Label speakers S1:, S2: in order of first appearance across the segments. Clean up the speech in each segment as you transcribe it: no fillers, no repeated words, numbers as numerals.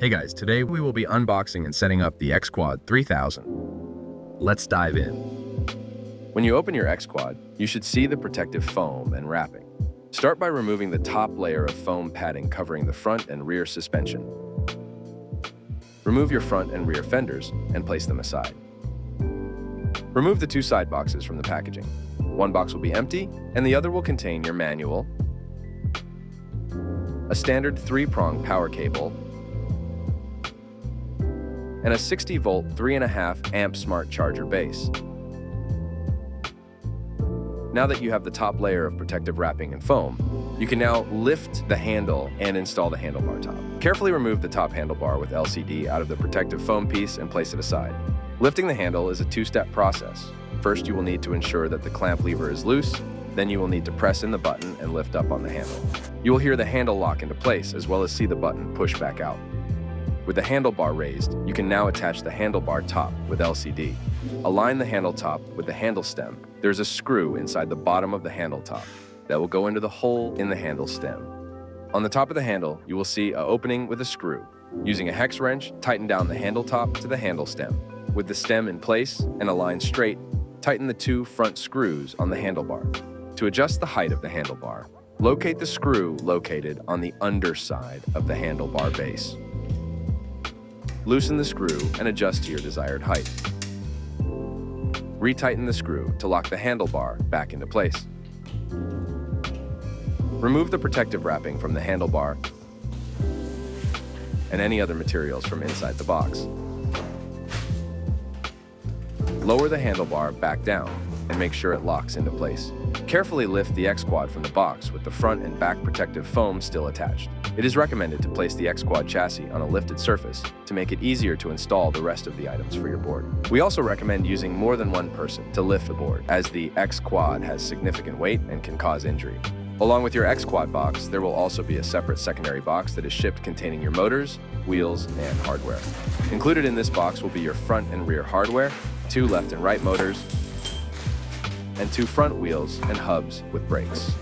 S1: Hey guys, today we will be unboxing and setting up the X-Quad 3000. Let's dive in. When you open your X-Quad, you should see the protective foam and wrapping. Start by removing the top layer of foam padding covering the front and rear suspension. Remove your front and rear fenders and place them aside. Remove the two side boxes from the packaging. One box will be empty and the other will contain your manual, a standard 3-prong power cable, and a 60-volt 3.5 amp smart charger base. Now that you have the top layer of protective wrapping and foam, you can now lift the handle and install the handlebar top. Carefully remove the top handlebar with LCD out of the protective foam piece and place it aside. Lifting the handle is a two-step process. First, you will need to ensure that the clamp lever is loose, then you will need to press in the button and lift up on the handle. You will hear the handle lock into place as well as see the button push back out. With the handlebar raised, you can now attach the handlebar top with LCD. Align the handle top with the handle stem. There's a screw inside the bottom of the handle top that will go into the hole in the handle stem. On the top of the handle, you will see an opening with a screw. Using a hex wrench, tighten down the handle top to the handle stem. With the stem in place and aligned straight, tighten the two front screws on the handlebar. To adjust the height of the handlebar, locate the screw located on the underside of the handlebar base. Loosen the screw and adjust to your desired height. Retighten the screw to lock the handlebar back into place. Remove the protective wrapping from the handlebar and any other materials from inside the box. Lower the handlebar back down and make sure it locks into place. Carefully lift the X-Quad from the box with the front and back protective foam still attached. It is recommended to place the X-Quad chassis on a lifted surface to make it easier to install the rest of the items for your board. We also recommend using more than one person to lift the board, as the X-Quad has significant weight and can cause injury. Along with your X-Quad box, there will also be a separate secondary box that is shipped containing your motors, wheels, and hardware. Included in this box will be your front and rear hardware, 2 left and right motors, and 2 front wheels and hubs with brakes.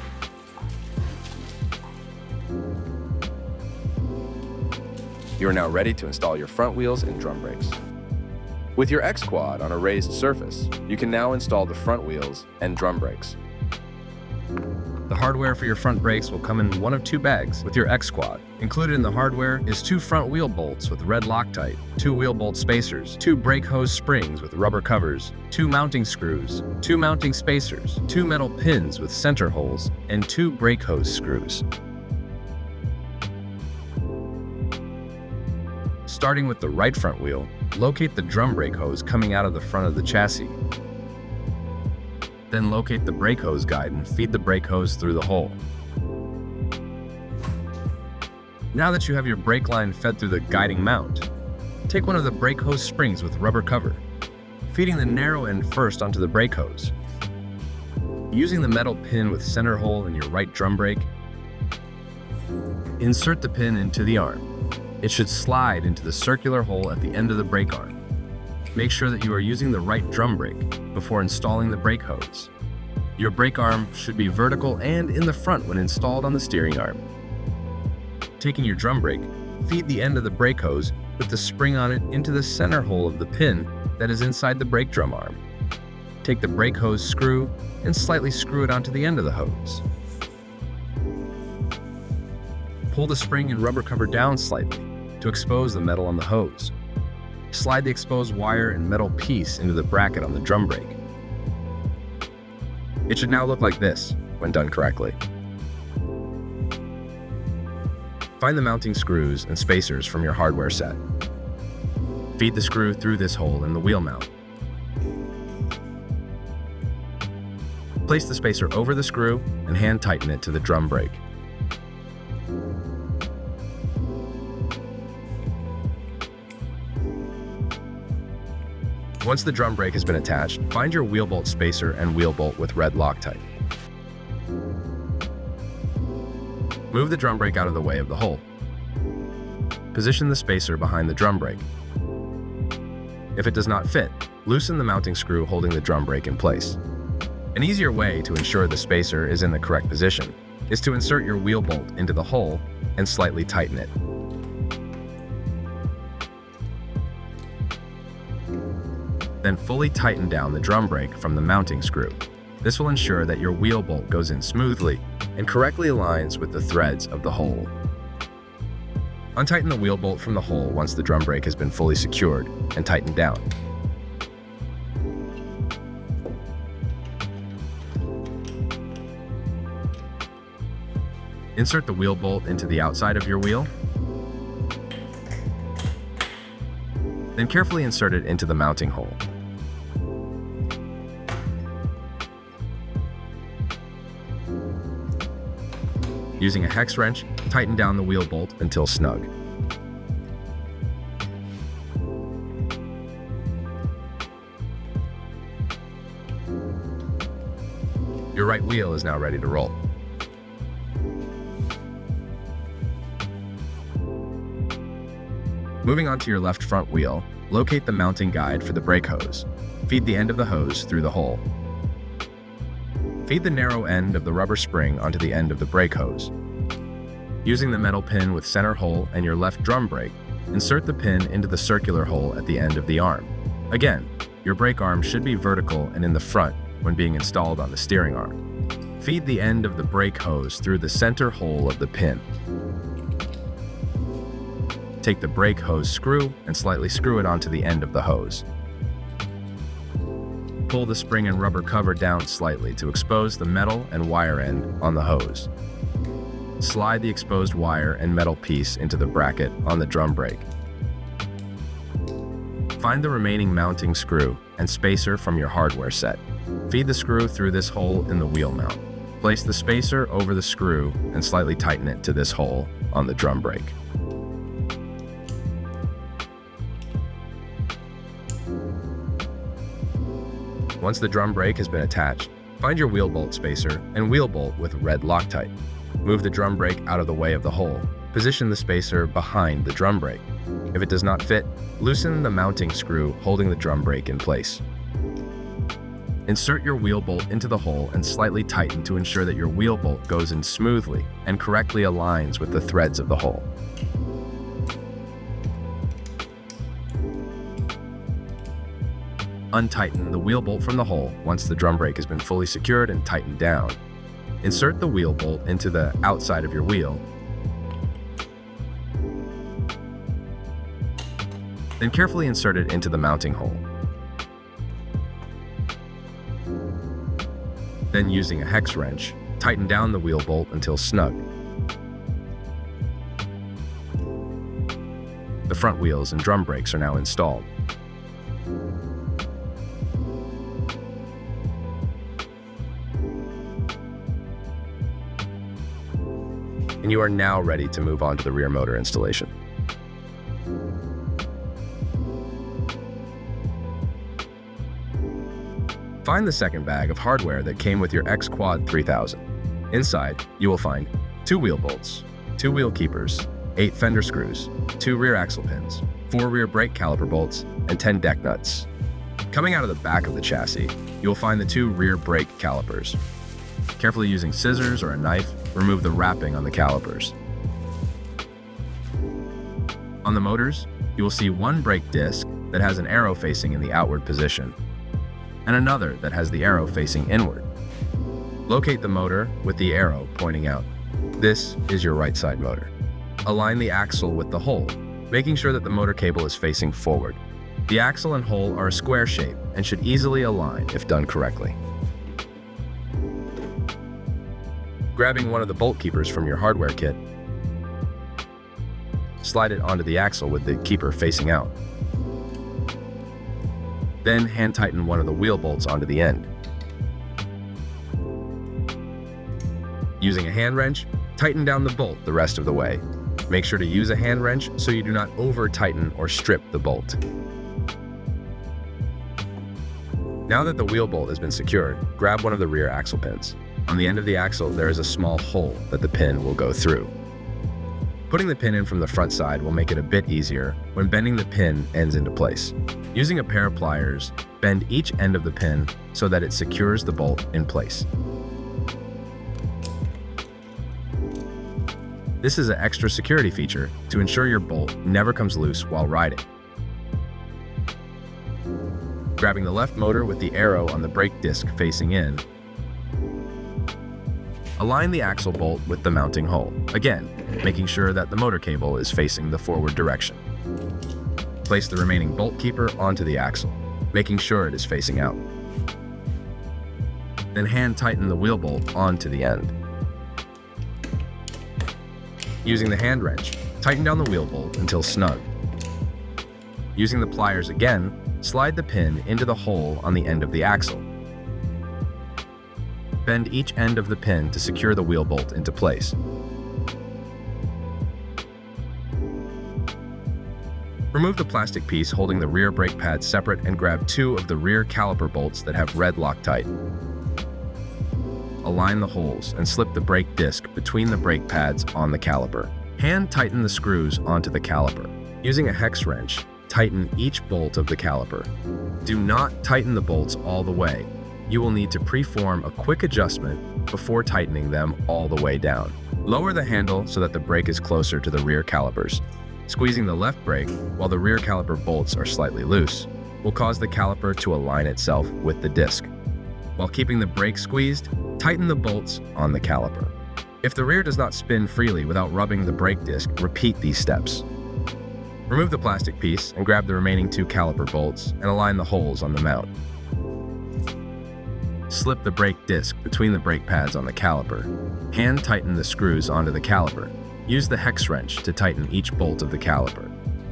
S1: You are now ready to install your front wheels and drum brakes. With your X-Quad on a raised surface, you can now install the front wheels and drum brakes. The hardware for your front brakes will come in one of 2 bags with your X-Quad. Included in the hardware is 2 front wheel bolts with red Loctite, 2 wheel bolt spacers, 2 brake hose springs with rubber covers, 2 mounting screws, 2 mounting spacers, 2 metal pins with center holes, and 2 brake hose screws. Starting with the right front wheel, locate the drum brake hose coming out of the front of the chassis. Then locate the brake hose guide and feed the brake hose through the hole. Now that you have your brake line fed through the guiding mount, take one of the brake hose springs with rubber cover, feeding the narrow end first onto the brake hose. Using the metal pin with center hole in your right drum brake, insert the pin into the arm. It should slide into the circular hole at the end of the brake arm. Make sure that you are using the right drum brake before installing the brake hose. Your brake arm should be vertical and in the front when installed on the steering arm. Taking your drum brake, feed the end of the brake hose with the spring on it into the center hole of the pin that is inside the brake drum arm. Take the brake hose screw and slightly screw it onto the end of the hose. Pull the spring and rubber cover down slightly to expose the metal on the hose. Slide the exposed wire and metal piece into the bracket on the drum brake. It should now look like this when done correctly. Find the mounting screws and spacers from your hardware set. Feed the screw through this hole in the wheel mount. Place the spacer over the screw and hand tighten it to the drum brake. Once the drum brake has been attached, find your wheel bolt spacer and wheel bolt with red Loctite. Move the drum brake out of the way of the hole. Position the spacer behind the drum brake. If it does not fit, loosen the mounting screw holding the drum brake in place. An easier way to ensure the spacer is in the correct position is to insert your wheel bolt into the hole and slightly tighten it. Then fully tighten down the drum brake from the mounting screw. This will ensure that your wheel bolt goes in smoothly and correctly aligns with the threads of the hole. Untighten the wheel bolt from the hole once the drum brake has been fully secured and tightened down. Insert the wheel bolt into the outside of your wheel. Then carefully insert it into the mounting hole. Using a hex wrench, tighten down the wheel bolt until snug. Your right wheel is now ready to roll. Moving on to your left front wheel, locate the mounting guide for the brake hose. Feed the end of the hose through the hole. Feed the narrow end of the rubber spring onto the end of the brake hose. Using the metal pin with center hole and your left drum brake, insert the pin into the circular hole at the end of the arm. Again, your brake arm should be vertical and in the front when being installed on the steering arm. Feed the end of the brake hose through the center hole of the pin. Take the brake hose screw and slightly screw it onto the end of the hose. Pull the spring and rubber cover down slightly to expose the metal and wire end on the hose. Slide the exposed wire and metal piece into the bracket on the drum brake. Find the remaining mounting screw and spacer from your hardware set. Feed the screw through this hole in the wheel mount. Place the spacer over the screw and slightly tighten it to this hole on the drum brake. Once the drum brake has been attached, find your wheel bolt spacer and wheel bolt with red Loctite. Move the drum brake out of the way of the hole. Position the spacer behind the drum brake. If it does not fit, loosen the mounting screw holding the drum brake in place. Insert your wheel bolt into the hole and slightly tighten to ensure that your wheel bolt goes in smoothly and correctly aligns with the threads of the hole. Untighten the wheel bolt from the hole once the drum brake has been fully secured and tightened down. Insert the wheel bolt into the outside of your wheel. Then carefully insert it into the mounting hole. Then using a hex wrench, tighten down the wheel bolt until snug. The front wheels and drum brakes are now installed. And you are now ready to move on to the rear motor installation. Find the second bag of hardware that came with your X-Quad 3000. Inside, you will find 2 wheel bolts, 2 wheel keepers, 8 fender screws, 2 rear axle pins, 4 rear brake caliper bolts, and 10 deck nuts. Coming out of the back of the chassis, you will find the 2 rear brake calipers. Carefully using scissors or a knife, remove the wrapping on the calipers. On the motors, you will see one brake disc that has an arrow facing in the outward position, and another that has the arrow facing inward. Locate the motor with the arrow pointing out. This is your right side motor. Align the axle with the hole, making sure that the motor cable is facing forward. The axle and hole are a square shape and should easily align if done correctly. Grabbing one of the bolt keepers from your hardware kit, slide it onto the axle with the keeper facing out. Then hand tighten one of the wheel bolts onto the end. Using a hand wrench, tighten down the bolt the rest of the way. Make sure to use a hand wrench so you do not over-tighten or strip the bolt. Now that the wheel bolt has been secured, grab one of the rear axle pins. On the end of the axle, there is a small hole that the pin will go through. Putting the pin in from the front side will make it a bit easier when bending the pin ends into place. Using a pair of pliers, bend each end of the pin so that it secures the bolt in place. This is an extra security feature to ensure your bolt never comes loose while riding. Grabbing the left motor with the arrow on the brake disc facing in, align the axle bolt with the mounting hole, again, making sure that the motor cable is facing the forward direction. Place the remaining bolt keeper onto the axle, making sure it is facing out. Then hand tighten the wheel bolt onto the end. Using the hand wrench, tighten down the wheel bolt until snug. Using the pliers again, slide the pin into the hole on the end of the axle. Bend each end of the pin to secure the wheel bolt into place. Remove the plastic piece holding the rear brake pad separate and grab 2 of the rear caliper bolts that have red Loctite. Align the holes and slip the brake disc between the brake pads on the caliper. Hand tighten the screws onto the caliper. Using a hex wrench, tighten each bolt of the caliper. Do not tighten the bolts all the way. You will need to preform a quick adjustment before tightening them all the way down. Lower the handle so that the brake is closer to the rear calipers. Squeezing the left brake while the rear caliper bolts are slightly loose will cause the caliper to align itself with the disc. While keeping the brake squeezed, tighten the bolts on the caliper. If the rear does not spin freely without rubbing the brake disc, repeat these steps. Remove the plastic piece and grab the remaining 2 caliper bolts and align the holes on the mount. Slip the brake disc between the brake pads on the caliper. Hand tighten the screws onto the caliper. Use the hex wrench to tighten each bolt of the caliper.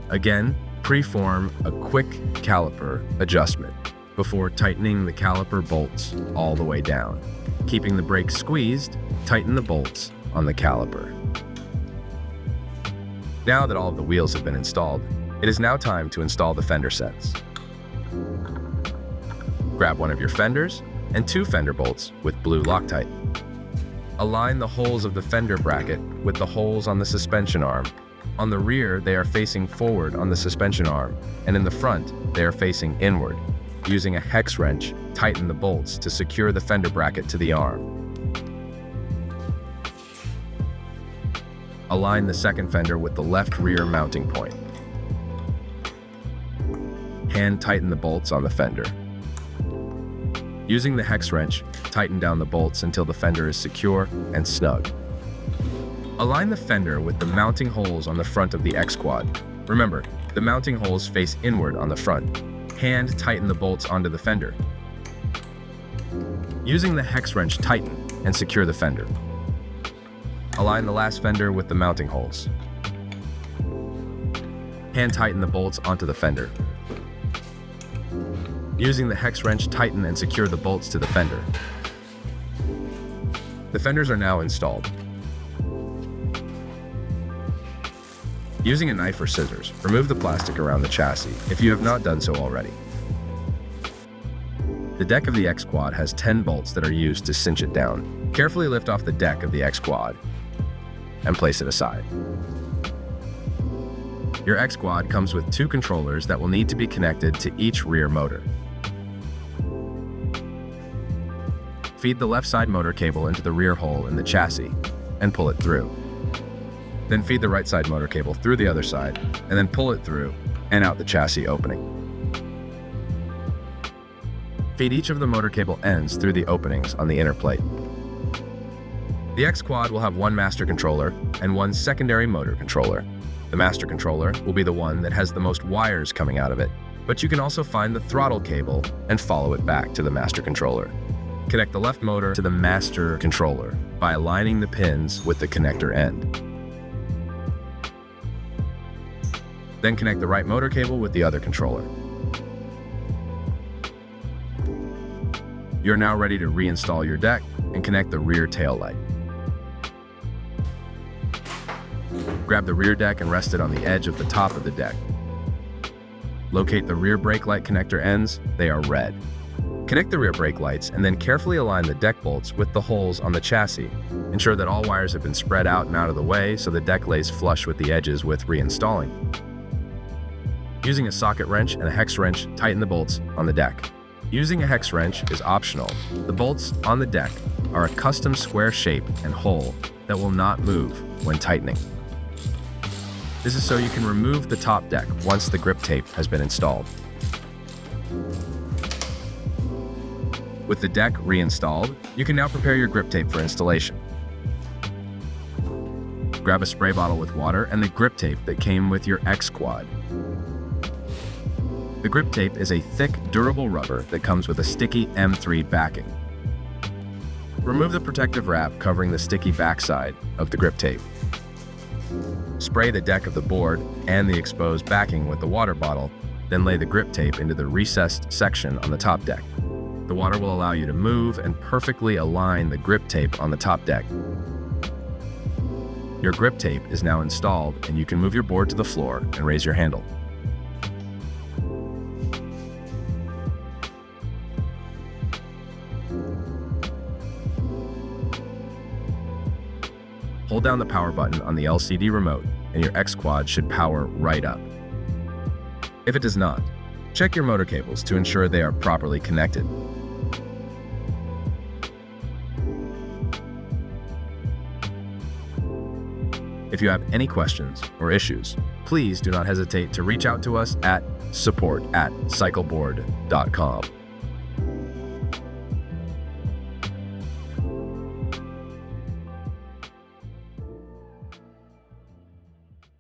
S1: Again, preform a quick caliper adjustment before tightening the caliper bolts all the way down. Keeping the brake squeezed, tighten the bolts on the caliper. Now that all of the wheels have been installed, it is now time to install the fender sets. Grab one of your fenders and 2 fender bolts with blue Loctite. Align the holes of the fender bracket with the holes on the suspension arm. On the rear, they are facing forward on the suspension arm, and in the front, they are facing inward. Using a hex wrench, tighten the bolts to secure the fender bracket to the arm. Align the second fender with the left rear mounting point. Hand tighten the bolts on the fender. Using the hex wrench, tighten down the bolts until the fender is secure and snug. Align the fender with the mounting holes on the front of the X-Quad. Remember, the mounting holes face inward on the front. Hand tighten the bolts onto the fender. Using the hex wrench, tighten and secure the fender. Align the last fender with the mounting holes. Hand tighten the bolts onto the fender. Using the hex wrench, tighten and secure the bolts to the fender. The fenders are now installed. Using a knife or scissors, remove the plastic around the chassis if you have not done so already. The deck of the X-Quad has 10 bolts that are used to cinch it down. Carefully lift off the deck of the X-Quad and place it aside. Your X-Quad comes with 2 controllers that will need to be connected to each rear motor. Feed the left side motor cable into the rear hole in the chassis and pull it through. Then feed the right side motor cable through the other side and then pull it through and out the chassis opening. Feed each of the motor cable ends through the openings on the inner plate. The X-Quad will have 1 master controller and 1 secondary motor controller. The master controller will be the one that has the most wires coming out of it, but you can also find the throttle cable and follow it back to the master controller. Connect the left motor to the master controller by aligning the pins with the connector end. Then connect the right motor cable with the other controller. You're now ready to reinstall your deck and connect the rear tail light. Grab the rear deck and rest it on the edge of the top of the deck. Locate the rear brake light connector ends, they are red. Connect the rear brake lights and then carefully align the deck bolts with the holes on the chassis. Ensure that all wires have been spread out and out of the way so the deck lays flush with the edges with reinstalling. Using a socket wrench and a hex wrench, tighten the bolts on the deck. Using a hex wrench is optional. The bolts on the deck are a custom square shape and hole that will not move when tightening. This is so you can remove the top deck once the grip tape has been installed. With the deck reinstalled, you can now prepare your grip tape for installation. Grab a spray bottle with water and the grip tape that came with your X Quad. The grip tape is a thick, durable rubber that comes with a sticky M3 backing. Remove the protective wrap covering the sticky backside of the grip tape. Spray the deck of the board and the exposed backing with the water bottle, then lay the grip tape into the recessed section on the top deck. The water will allow you to move and perfectly align the grip tape on the top deck. Your grip tape is now installed and you can move your board to the floor and raise your handle. Hold down the power button on the LCD remote and your X Quad should power right up. If it does not, check your motor cables to ensure they are properly connected. If you have any questions or issues, please do not hesitate to reach out to us at support@cycleboard.com.